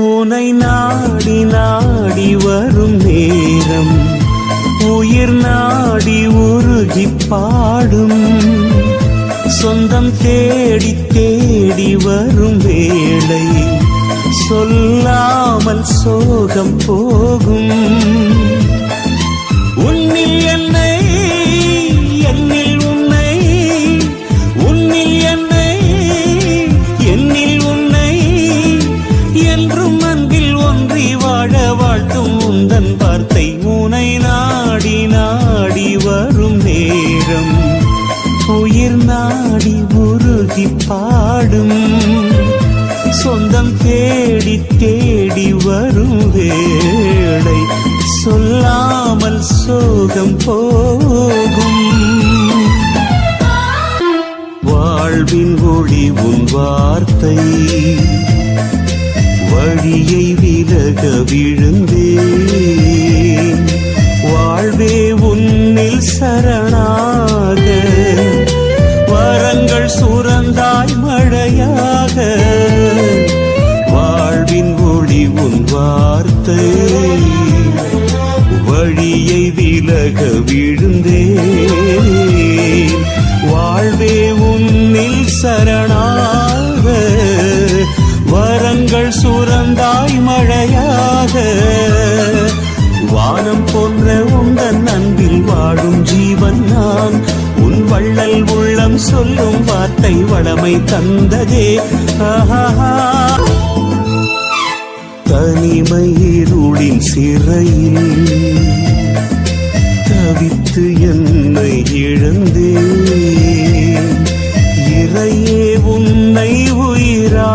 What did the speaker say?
உனை நாடி நாடி வரும் நேரம் உயிர் நாடி உருகி பாடும். சொந்தம் தேடி தேடி வரும் வேளை சொல்லாமல் சோகம் போகும். உன்னில் என்னை என்னில் உன்னை, உன்னில் என்னை என்னில் உன்னை என்றும் அன்பில் ஒன்றி வாழ வாழ்த்தும் உந்தன் வார்த்தை. உனை நாடி நாடி வரும் நேரம் உயிர் நாடி உருகி பாடும். சொந்தம் தேடி தேடி வரும் வேளை சொல்லாமல் சோகம் போகும். வாழ்வின் ஒளி உன் வார்த்தை வழியை விலக விழுந்தேன். வாழ்வே உன்னில் சரணாக வரங்கள் சுரந்தாய் மழையாக. வாழ்வின் ஒளி உன் வார்த்தை வழியை விலக விழுந்தேன். வாழ்வே உன்னில் சரணாக வரங்கள் சுரந்தாய் மழையாக. வானம் போன்ற உந்தன் அன்பில் வாழும் ஜீவன் நான். உன் வள்ளல் உள்ளம் சொல்லும் வார்த்தை வளமை தந்ததே. தனிமை இருளின் சிறையில் தவித்து என்னை இழந்தேன். இறையே உன்னை உயிரா